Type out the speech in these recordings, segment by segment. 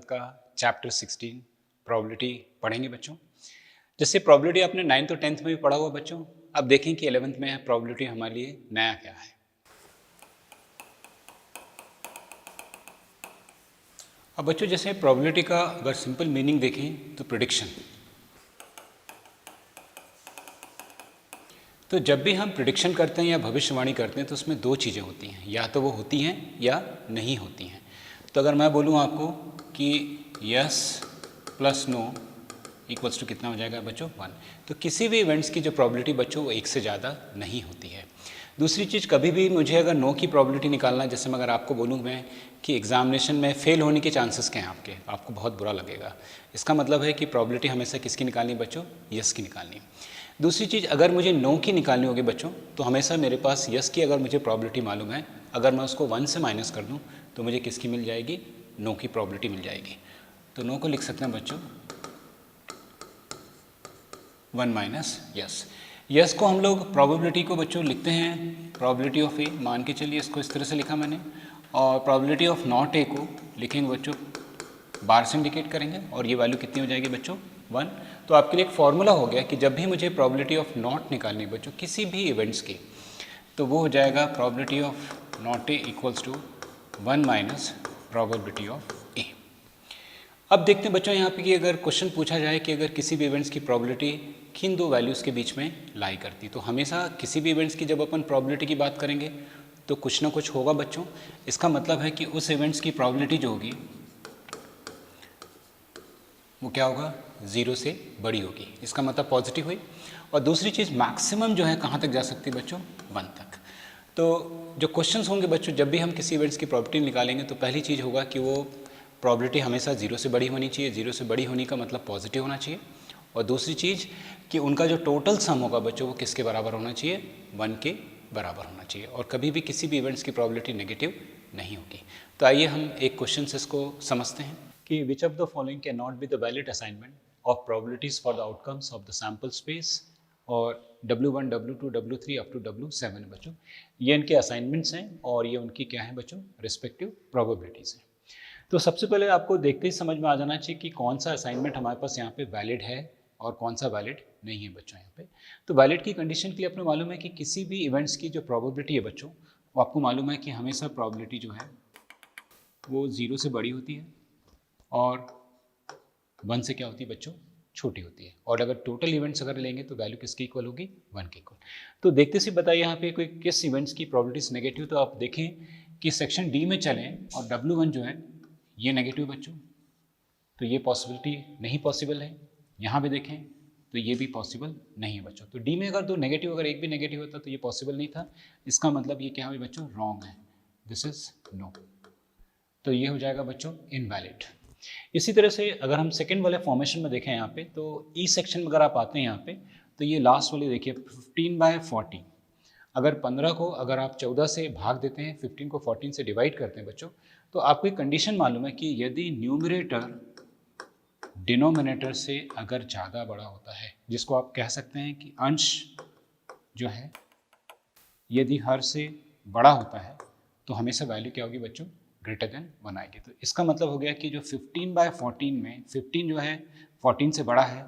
का chapter 16 probability पढ़ेंगे बच्चों। जैसे प्रोबेबिलिटी आपने 9th और 10th में भी पढ़ा हुआ बच्चों, अब देखें कि 11th में प्रोबेबिलिटी हमारे लिए नया क्या है। अब बच्चों जैसे प्रोबेबिलिटी का अगर सिंपल मीनिंग देखें तो प्रेडिक्शन। तो जब भी हम प्रेडिक्शन करते हैं या भविष्यवाणी करते हैं तो उसमें दो चीज़ें होती हैं, या तो वो होती हैं या नहीं होती हैं। तो अगर मैं बोलूँ आपको कि yes plus no equals to कितना हो जाएगा बच्चों 1, तो किसी भी इवेंट्स की जो प्रोबेबिलिटी बच्चों वो एक से ज़्यादा नहीं होती है। दूसरी चीज़, कभी भी मुझे अगर नो की प्रोबेबिलिटी निकालना है, जैसे मैं अगर आपको बोलूँ मैं कि एग्जामिनेशन में फेल होने के चांसेस क्या हैं आपके, आपको बहुत बुरा लगेगा। इसका मतलब है कि प्रोबेबिलिटी हमेशा किसकी निकालनी है बच्चों, यस की निकालनी है। दूसरी चीज़, अगर मुझे नो की निकालनी होगी बच्चों तो हमेशा मेरे पास यस की अगर मुझे प्रोबेबिलिटी मालूम है, अगर मैं उसको 1 से माइनस कर दूं तो मुझे किसकी मिल जाएगी, नो की प्रोबेबिलिटी मिल जाएगी। तो नो को लिख सकते हैं बच्चों 1 माइनस यस। यस को हम लोग प्रोबेबिलिटी को बच्चों लिखते हैं प्रोबेबिलिटी ऑफ ए, मान के चलिए इसको इस तरह से लिखा मैंने, और प्रोबेबिलिटी ऑफ नॉट ए को लिखेंगे बच्चों बार से इंडिकेट करेंगे, और ये वैल्यू कितनी हो जाएगी बच्चों 1। तो आपके लिए एक फॉर्मूला हो गया कि जब भी मुझे प्रोबेबिलिटी ऑफ नॉट निकालनी है बच्चों किसी भी इवेंट्स की, तो वो हो जाएगा probability of not A equals to 1 minus probability of A. अब देखते हैं बच्चों यहाँ पे कि अगर क्वेश्चन पूछा जाए कि अगर किसी भी इवेंट्स की प्रोबेबिलिटी किन दो वैल्यूज़ के बीच में लाई करती, तो हमेशा किसी भी इवेंट्स की जब अपन प्रोबेबिलिटी की बात करेंगे तो कुछ ना कुछ होगा बच्चों। इसका मतलब है कि उस इवेंट्स की प्रोबेबिलिटी जो होगी वो क्या होगा, 0 से बड़ी होगी। इसका मतलब पॉजिटिव हुई। और दूसरी चीज़, मैक्सिमम जो है कहाँ तक जा सकती है बच्चों, 1 तक। तो जो क्वेश्चंस होंगे बच्चों जब भी हम किसी इवेंट्स की प्रोबेबिलिटी निकालेंगे तो पहली चीज़ होगा कि वो प्रोबेबिलिटी हमेशा 0 से बड़ी होनी चाहिए। 0 से बड़ी होने का मतलब पॉजिटिव होना चाहिए। और दूसरी चीज़ कि उनका जो टोटल सम होगा बच्चों वो किसके बराबर होना चाहिए, 1 के बराबर होना चाहिए। और कभी भी किसी भी इवेंट्स की प्रोबेबिलिटी नेगेटिव नहीं होगी। तो आइए हम एक क्वेश्चन से इसको समझते हैं कि which of the following can not be the valid assignment of probabilities for the outcomes of the sample space, और W1, W2, W3 up to W7 है बच्चों। ये इनके असाइनमेंट्स हैं और ये उनकी क्या है बच्चों, रिस्पेक्टिव प्रोबेबिलिटीज़ हैं। तो सबसे पहले आपको देखते ही समझ में आ जाना चाहिए कि कौन सा असाइनमेंट हमारे पास यहाँ पे वैलिड है और कौन सा वैलिड नहीं है बच्चों यहाँ पे। तो वैलिड की कंडीशन के लिए अपने मालूम है कि किसी भी इवेंट्स की जो प्रोबेबिलिटी है बच्चों वो आपको मालूम है कि हमेशा प्रोबेबिलिटी जो है वो 0 से बड़ी होती है और 1 से क्या होती है बच्चों, छोटी होती है। और अगर टोटल इवेंट्स अगर लेंगे तो वैल्यू किसकी इक्वल होगी, 1 के इक्वल। तो देखते से बताइए यहाँ पे कोई किस इवेंट्स की प्रोबेबिलिटीज नेगेटिव। तो आप देखें कि सेक्शन डी में चलें और W1 जो है ये नेगेटिव बच्चों, तो ये पॉसिबिलिटी नहीं पॉसिबल है। यहाँ भी देखें तो ये भी पॉसिबल नहीं है बच्चों। तो डी में अगर दो नेगेटिव, अगर एक भी नेगेटिव होता तो ये पॉसिबल नहीं था। इसका मतलब ये क्या है बच्चों, रॉन्ग है, दिस इज नो। तो ये हो जाएगा बच्चों इनवैलिड। इसी तरह से अगर हम सेकेंड वाले फॉर्मेशन में देखें यहाँ पे, तो ई सेक्शन में अगर आप आते हैं यहाँ पे तो ये लास्ट वाली देखिए 15/40। अगर 15 को अगर आप 14 से भाग देते हैं, 15 को 14 से डिवाइड करते हैं बच्चों, तो आपको एक कंडीशन मालूम है कि यदि न्यूमरेटर डिनोमिनेटर से अगर ज़्यादा बड़ा होता है, जिसको आप कह सकते हैं कि अंश जो है यदि हर से बड़ा होता है तो हमेशा वैल्यू क्या होगी बच्चों, ग्रेटर देन 1 आएगी। तो इसका मतलब हो गया कि जो 15/14 में 15 जो है 14 से बड़ा है,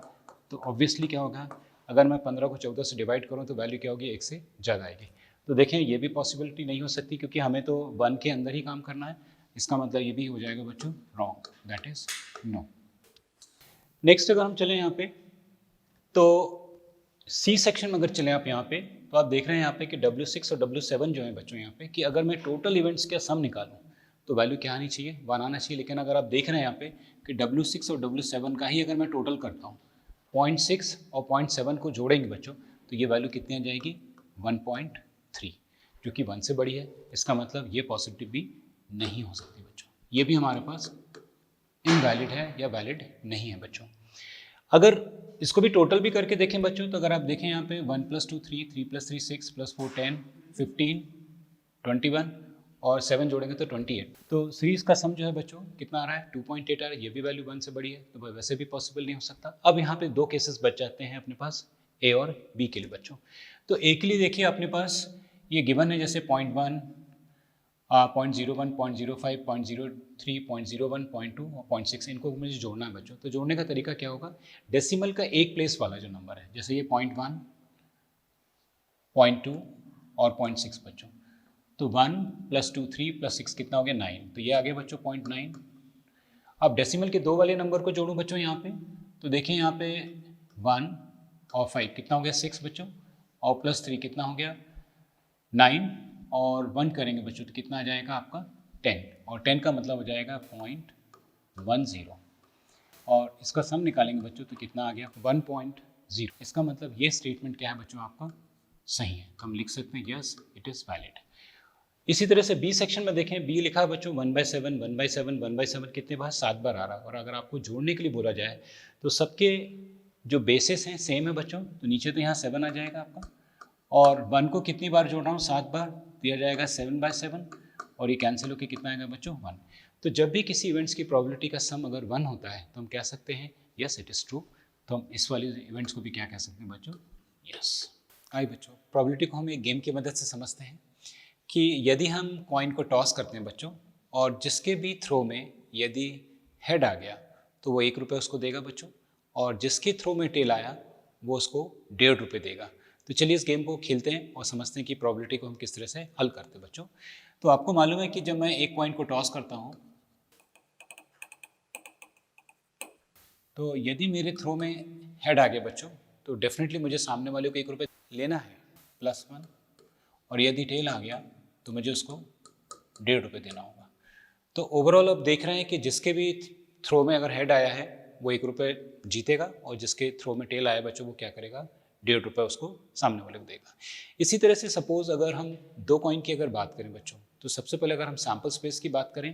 तो ऑब्वियसली क्या होगा, अगर मैं 15 को 14 से डिवाइड करूं तो वैल्यू क्या होगी, 1 से ज़्यादा आएगी। तो देखें ये भी पॉसिबिलिटी नहीं हो सकती क्योंकि हमें तो 1 के अंदर ही काम करना है। इसका मतलब ये भी हो जाएगा बच्चों wrong, that is no. Next अगर हम चलें यहाँ पे तो सी सेक्शन में अगर चलें आप यहाँ पे तो आप देख रहे हैं यहाँ पे कि W6 और W7 जो है बच्चों यहाँ पे कि अगर मैं टोटल इवेंट्स का सम निकालूं तो वैल्यू क्या आनी चाहिए, 1 आना चाहिए। लेकिन अगर आप देख रहे हैं यहाँ पे कि W6 और W7 का ही अगर मैं टोटल करता हूँ, 0.6 और 0.7 को जोड़ेंगे बच्चों तो ये वैल्यू कितनी आ जाएगी, 1.3, जो कि 1 से बड़ी है। इसका मतलब ये पॉसिबिलिटी भी नहीं हो सकती बच्चों, ये भी हमारे पास इनवैलिड है या वैलिड नहीं है बच्चों। अगर इसको भी टोटल भी करके देखें बच्चों तो अगर आप देखें यहाँ पे 1 + 2 3, 3 + 3 6 + 4 10 15 21 और 7 जोड़ेंगे तो 28। तो सीरीज का सम जो है बच्चों कितना आ रहा है, 2.8 आ रहा है। ये भी वैल्यू 1 से बड़ी है तो वैसे भी पॉसिबल नहीं हो सकता। अब यहाँ पे दो केसेस बच जाते हैं अपने पास ए और बी के लिए बच्चों। तो ए के लिए देखिए अपने पास ये गिवन है जैसे 0.1, 0.01, 0.05, 3, 0.01, 0.2 और 0.6 इनको मुझे जोड़ना है बच्चों। तो जोड़ने का तरीका क्या होगा, डेसिमल का एक प्लेस वाला जो नंबर है, जैसे ये 0.1, 0.2 और 0.6 बच्चों, तो 1 + 2 3 + 6 कितना हो गया 9, तो ये आ गया बच्चों 0.9। अब डेसिमल के 2 वाले नंबर को जोड़ूं बच्चों यहाँ पे, तो देखिए यहाँ पे 1 और 5 कितना हो गया 6 बच्चों, और +3 कितना हो गया 9, और 1 करेंगे बच्चों तो कितना आ जाएगा आपका 10, और 10 का मतलब हो जाएगा 0.10, और इसका सम निकालेंगे बच्चों तो कितना आ गया 1.0। इसका मतलब ये स्टेटमेंट क्या है बच्चों आपका सही है, हम लिख सकते हैं यस इट इज़ वैलिड। इसी तरह से बी सेक्शन में देखें, बी लिखा है बच्चों 1/7, 1/7, 1/7 कितने बार 7 बार आ रहा है, और अगर आपको जोड़ने के लिए बोला जाए तो सबके जो बेसिस हैं सेम है बच्चों, तो नीचे तो यहाँ 7 आ जाएगा आपका, और 1 को कितनी बार जोड़ रहा हूँ 7 बार, दिया जाएगा 7/7, और ये कैंसिल होकर कितना आएगा बच्चों 1। तो जब भी किसी इवेंट्स की प्रोबेबिलिटी का सम अगर 1 होता है तो हम कह सकते हैं यस इट इज़ ट्रू, तो हम इस वाले इवेंट्स को भी क्या कह सकते हैं बच्चों यस। आइए बच्चों, प्रोबेबिलिटी को हम एक गेम की मदद से समझते हैं कि यदि हम कॉइन को टॉस करते हैं बच्चों, और जिसके भी थ्रो में यदि हेड आ गया तो वो 1 रुपये उसको देगा बच्चों, और जिसके थ्रो में टेल आया वो उसको 1.5 रुपये देगा। तो चलिए इस गेम को खेलते हैं और समझते हैं कि प्रोबेबिलिटी को हम किस तरह से हल करते हैं बच्चों। तो आपको मालूम है कि जब मैं एक कॉइन को टॉस करता हूँ तो यदि मेरे थ्रो में हेड आ गया बच्चों तो डेफिनेटली मुझे सामने वाले को 1 रुपये लेना है +1, और यदि टेल आ गया तो मुझे उसको 1.5 रुपये देना होगा। तो ओवरऑल अब देख रहे हैं कि जिसके भी थ्रो में अगर हेड आया है वो 1 रुपये जीतेगा, और जिसके थ्रो में टेल आया बच्चों वो क्या करेगा 1.5 रुपये उसको सामने वाले को देगा। इसी तरह से सपोज अगर हम 2 कॉइन की अगर बात करें बच्चों, तो सबसे पहले अगर हम सैम्पल स्पेस की बात करें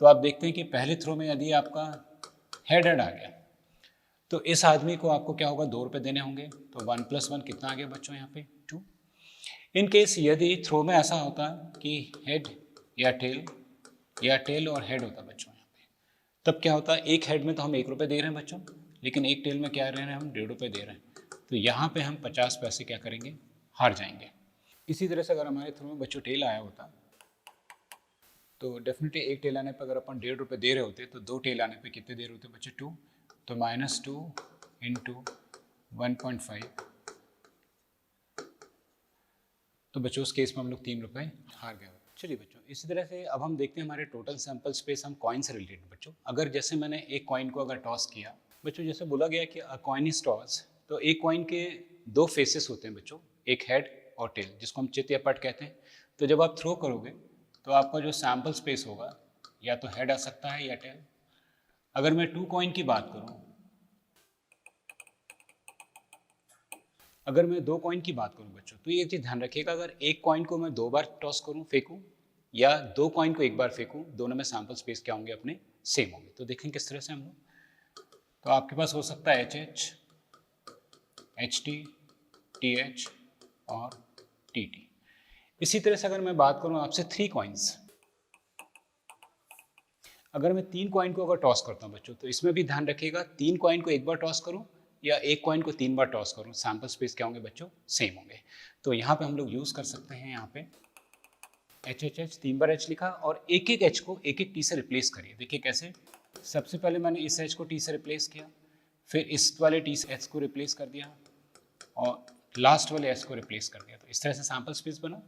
तो आप देखते हैं कि पहले थ्रो में यदि आपका हेड आ गया तो इस आदमी को आपको क्या होगा 2 रुपये देने होंगे, तो 1 + 1 कितना आ गया बच्चों यहाँ पे 2। इन केस यदि थ्रो में ऐसा होता कि हेड या टेल और हेड होता बच्चों यहाँ पे, तब क्या होता, एक हेड में तो हम 1 रुपये दे रहे हैं बच्चों, लेकिन एक टेल में क्या रह रहे हैं हम 1.5 रुपये दे रहे हैं, तो यहाँ पे हम 50 पैसे क्या करेंगे हार जाएंगे। इसी तरह से अगर हमारे थ्रू में बच्चों टेल आया होता तो डेफिनेटली एक टेल आने पर अगर अपन 1.5 रुपये दे रहे होते तो 2 टेल आने पे कितने दे रहे होते बच्चे 2, तो -2 × 1.5, तो बच्चों उस केस में हम लोग 3 रुपये हार गए। चलिए बच्चों, इसी तरह से अब हम देखते हैं हमारे टोटल सैंपल स्पेस हम कॉइन से रिलेटेड बच्चों। अगर जैसे मैंने एक कॉइन को अगर टॉस किया बच्चों, जैसे बोला गया कि अ कॉइन इज टॉस, तो एक कॉइन के 2 फेसेस होते हैं बच्चों, एक हेड और टेल, जिसको हम चित या पट कहते हैं। तो जब आप थ्रो करोगे तो आपका जो सैंपल स्पेस होगा या तो हेड आ सकता है या टेल। अगर मैं 2 कॉइन की बात करूं, अगर मैं 2 कॉइन की बात करूं बच्चों, तो ये चीज़ ध्यान रखिएगा, अगर एक कॉइन को मैं 2 बार टॉस करूं फेंकूं या 2 कॉइन को 1 बार फेंकूं, दोनों में सैंपल स्पेस क्या होंगे अपने सेम होंगे। तो देखें किस तरह से हम लोग, तो आपके पास हो सकता है HH, HT, TH और TT। इसी तरह से अगर मैं बात करूं आपसे 3 कॉइन्स, अगर मैं 3 कॉइन को अगर टॉस करता हूं बच्चों, तो इसमें भी ध्यान रखिएगा 3 कॉइन को 1 बार टॉस करूं या एक कॉइन को 3 बार टॉस करूं, सैंपल स्पेस क्या होंगे बच्चों सेम होंगे। तो यहाँ पे हम लोग यूज़ कर सकते हैं, यहाँ पे HHH 3 बार H लिखा, और एक एक H को एक एक T से रिप्लेस करिए। देखिए कैसे, सबसे पहले मैंने इस H को T से रिप्लेस किया, फिर इस वाले T से H को रिप्लेस कर दिया, और लास्ट वाले S को रिप्लेस कर दिया। तो इस तरह से सैंपल स्पेस बना।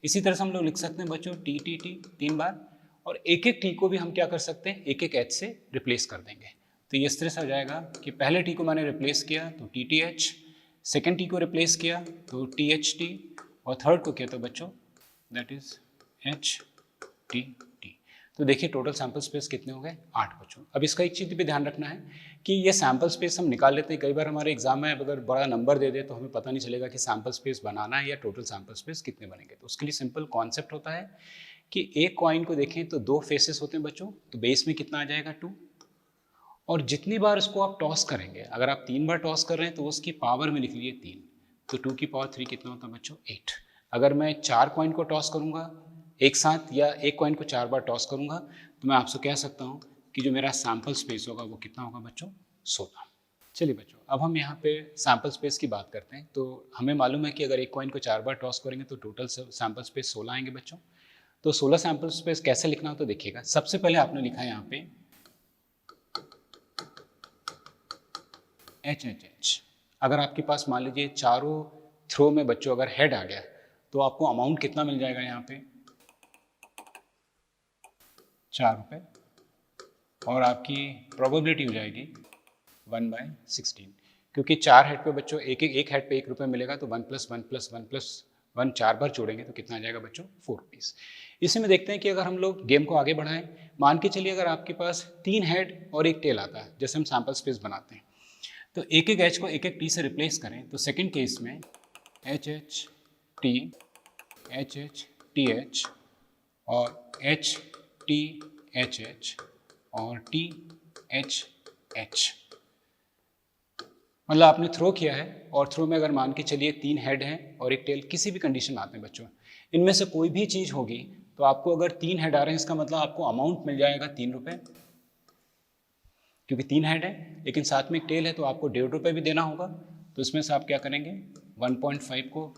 इसी तरह से हम लोग लिख सकते हैं बच्चों TTT 3 बार, और एक एक T को भी हम क्या कर सकते हैं एक एक H से रिप्लेस कर देंगे। तो ये इस तरह से हो जाएगा कि पहले T को मैंने रिप्लेस किया तो TTH, सेकेंड T को रिप्लेस किया तो THT, और थर्ड को किया तो बच्चों दैट इज HTT। तो देखिए टोटल सैंपल स्पेस कितने हो गए 8 बच्चों। अब इसका एक चीज़ भी ध्यान रखना है कि ये सैंपल स्पेस हम निकाल लेते हैं, कई बार हमारे एग्जाम में अगर बड़ा नंबर दे दे तो हमें पता नहीं चलेगा कि सैंपल स्पेस बनाना है या टोटल सैंपल स्पेस कितने बनेंगे। तो उसके लिए सिंपल कॉन्सेप्ट होता है कि एक कॉइन को देखें तो 2 फेसेस होते हैं बच्चों, तो बेस में कितना आ जाएगा 2, और जितनी बार उसको आप टॉस करेंगे, अगर आप 3 बार टॉस कर रहे हैं तो उसकी पावर में लिख लीजिए 3, तो 2 की पावर 3 कितना होता है बच्चों 8। अगर मैं 4 कॉइन को टॉस करूंगा एक साथ, या एक कॉइन को 4 बार टॉस करूंगा, तो मैं आपसे कह सकता हूं कि जो मेरा सैंपल स्पेस होगा वो कितना होगा बच्चों 16। चलिए बच्चों, अब हम यहाँ पे सैंपल स्पेस की बात करते हैं। तो हमें मालूम है कि अगर एक कॉइन को 4 बार टॉस करेंगे तो टोटल सैंपल स्पेस 16 आएंगे बच्चों। तो 16 सैंपल स्पेस कैसे लिखना हो तो देखिएगा, सबसे पहले आपने लिखा है यहाँ पे एच एच एच। अगर आपके पास मान लीजिए चारों थ्रो में बच्चों अगर हेड आ गया तो आपको अमाउंट कितना मिल जाएगा यहाँ पे 4 रुपये, और आपकी प्रोबेबिलिटी हो जाएगी 1/16, क्योंकि 4 हेड पे बच्चों एक हेड पे 1 रुपये मिलेगा, तो 1 + 1 + 1 + 1 4 बार जोड़ेंगे तो कितना आ जाएगा बच्चों 4 रुपीज़। इसी में देखते हैं कि अगर हम लोग गेम को आगे बढ़ाएं, मान के चलिए अगर आपके पास 3 हेड और 1 टेल आता है, जैसे हम सैम्पल स्पेस बनाते हैं, तो एक एक एच को एक एक टी से रिप्लेस करें, तो सेकेंड केस में H H T H H T H और एच टी एच एच और टी एच एच, मतलब आपने थ्रो किया है और थ्रो में अगर मान के चलिए 3 हेड हैं और 1 टेल, किसी भी कंडीशन में आते हैं बच्चों, इनमें से कोई भी चीज़ होगी तो आपको अगर 3 हेड आ रहे हैं इसका मतलब आपको अमाउंट मिल जाएगा 3 रुपये, क्योंकि 3 हेड है लेकिन साथ में एक टेल है तो आपको 1.5 रुपये भी देना होगा, तो इसमें से आप क्या करेंगे 1.5 को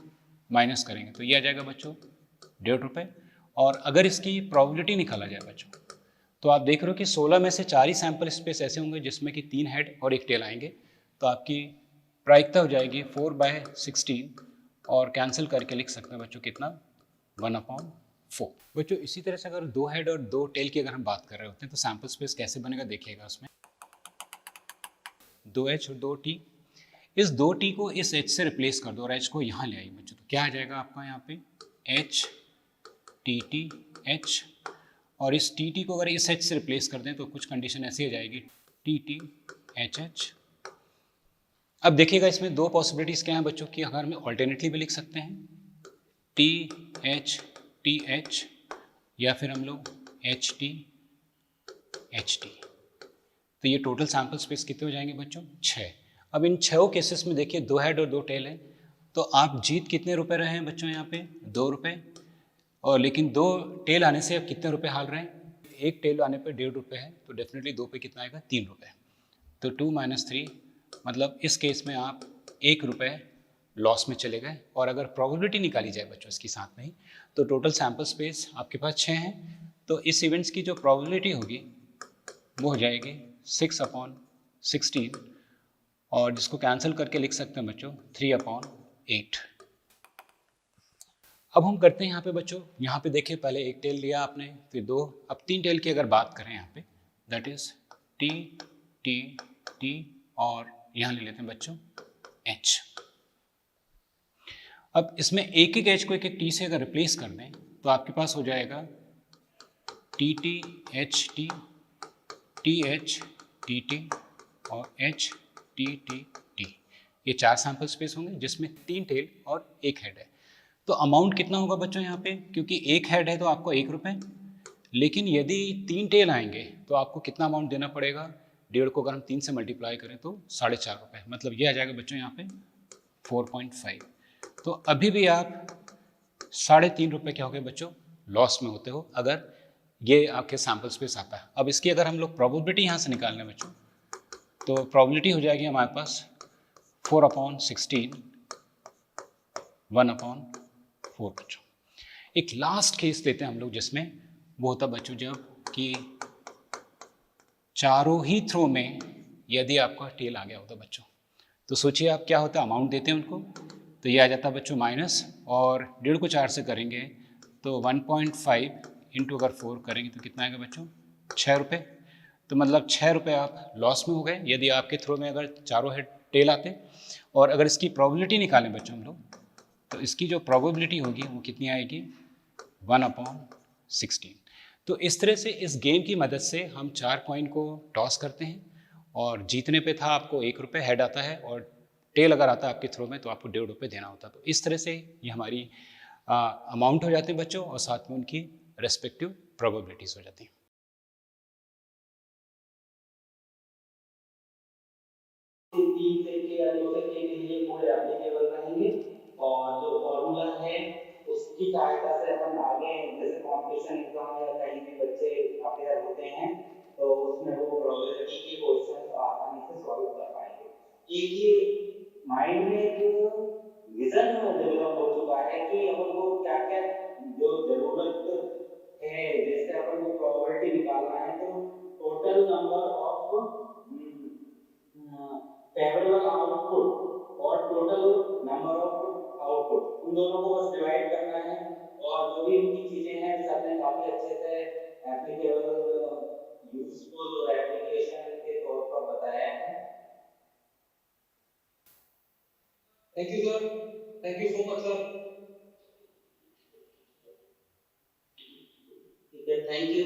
माइनस करेंगे तो ये आ जाएगा बच्चों 1.5 रुपये। और अगर इसकी प्रोबेबिलिटी निकाला जाए बच्चों, तो आप देख रहे हो कि 16 में से 4 ही सैंपल स्पेस ऐसे होंगे जिसमें कि 3 हेड और 1 टेल आएंगे, तो आपकी प्रायिकता हो जाएगी 4/16, और कैंसिल करके लिख सकते हैं बच्चों कितना 1/4। बच्चों इसी तरह से अगर 2 हेड और 2 टेल की अगर हम बात कर रहे होते हैं तो सैंपल स्पेस कैसे बनेगा देखिएगा, उसमें 2h और 2t, इस 2t को इस h से रिप्लेस कर दो और h को यहाँ ले आइए बच्चों, तो क्या आ जाएगा आपका यहाँ पे h टी टी एच, और इस टी टी को अगर इस h से रिप्लेस कर दें तो कुछ कंडीशन ऐसी हो जाएगी टी टी एच एच। अब देखिएगा इसमें दो पॉसिबिलिटीज़ क्या हैं बच्चों की, अगर हम ऑल्टरनेटली भी लिख सकते हैं टी एच या फिर हम लोग एच टी एच टी, तो ये टोटल सैंपल स्पेस कितने हो जाएंगे बच्चों 6। अब इन 6 केसेस में देखिए 2 हेड और 2 टेल है, तो आप जीत कितने रुपए रहे हैं बच्चों यहाँ पे 2 रुपये, और लेकिन 2 टेल आने से अब कितने रुपए हाल रहे हैं, एक टेल आने पे 1.5 रुपये है, तो डेफिनेटली 2 पे कितना आएगा 3 रुपये, तो 2 - 3, मतलब इस केस में आप 1 रुपये लॉस में चले गए। और अगर प्रोबेबिलिटी निकाली जाए बच्चों इसके साथ में ही, तो टोटल सैंपल स्पेस आपके पास 6 हैं, तो इस इवेंट्स की जो प्रोबेबिलिटी होगी वो हो जाएगी 6/16, और जिसको कैंसिल करके लिख सकते हैं बच्चों 3/8। अब हम करते हैं यहाँ पे बच्चों, यहाँ पे देखिए पहले एक टेल लिया आपने, फिर 2, अब 3 टेल की अगर बात करें यहाँ पे, that is T T T, और यहाँ ले लेते हैं बच्चों एच। अब इसमें एक एक एच को एक एक टी से अगर रिप्लेस कर दें तो आपके पास हो जाएगा T T H T, T H T T और एच टी टी टी, ये 4 सैंपल स्पेस होंगे जिसमें 3 टेल और 1 हेड है। तो अमाउंट कितना होगा बच्चों यहाँ पे, क्योंकि 1 हेड है तो आपको 1 रुपये, लेकिन यदि 3 टेल आएंगे तो आपको कितना अमाउंट देना पड़ेगा, 1.5 को अगर हम 3 से मल्टीप्लाई करें तो 4.5 रुपये, मतलब ये आ जाएगा बच्चों यहाँ पे 4.5। तो अभी भी आप 3.5 रुपये क्या हो गए बच्चों लॉस में होते हो अगर ये आपके सैंपल स्पेस आता है। अब इसकी अगर हम लोग प्रोबेबिलिटी यहाँ से निकालने बच्चों, तो प्रोबेबिलिटी हो जाएगी हमारे पास 4/16, 1/4 बच्चों। एक लास्ट केस लेते हैं हम लोग जिसमें वो होता बच्चों जब कि चारों ही थ्रो में यदि आपका टेल आ गया होता बच्चों, तो सोचिए आप क्या होता, अमाउंट देते हैं उनको, तो ये आ जाता बच्चों माइनस, और 1.5 को 4 से करेंगे तो 1.5 इंटू अगर 4 करेंगे तो कितना आएगा बच्चों 6 रुपये, तो मतलब 6 रुपये आप लॉस में हो गए यदि आपके थ्रो में अगर चारों हेड टेल आते। और अगर इसकी प्रोबेबिलिटी निकालें बच्चों हम लोग, तो इसकी जो प्रोबेबिलिटी होगी वो कितनी आएगी 1/16। तो इस तरह से इस गेम की मदद से हम 4 कॉइन को टॉस करते हैं, और जीतने पे था आपको 1 रुपये हेड आता है, और टेल अगर आता है आपके थ्रो में तो आपको 1.5 रुपये देना होता है। तो इस तरह से ये हमारी अमाउंट हो जाते हैं बच्चों, और साथ में उनकी रेस्पेक्टिव प्रोबेबिलिटीज हो जाती हैं। तीन सिक्के या दो सिक्के के लिए पूरे एप्लीकेबल रहेंगे, और जो फॉर्मूला है उसकी सहायता से अपन आगे जैसे कंपटीशन एग्जाम या कहीं भी बच्चे अपेयर होते हैं तो उसमें वो प्रोबेबिलिटी के क्वेश्चंस आसानी से सॉल्व कर पाएंगे। एक ये माइंड में एक विजन डेवलप हो चुका है कि अपन को क्या क्या जो जरूरत है जैसे अपन को प्रोबेबिलिटी निकालना है तो total number of favourable output और टोटल नंबर ऑफ आउटपुट उन दोनों को बस डिवाइड करना है और जो भी इनकी चीजें हैं सर ने काफी अच्छे से एप्लीकेबल यूजफुल और एप्लीकेशन के तौर पर बताया है। Thank you sir, thank you so much sir. ठीक है, थैंक यू।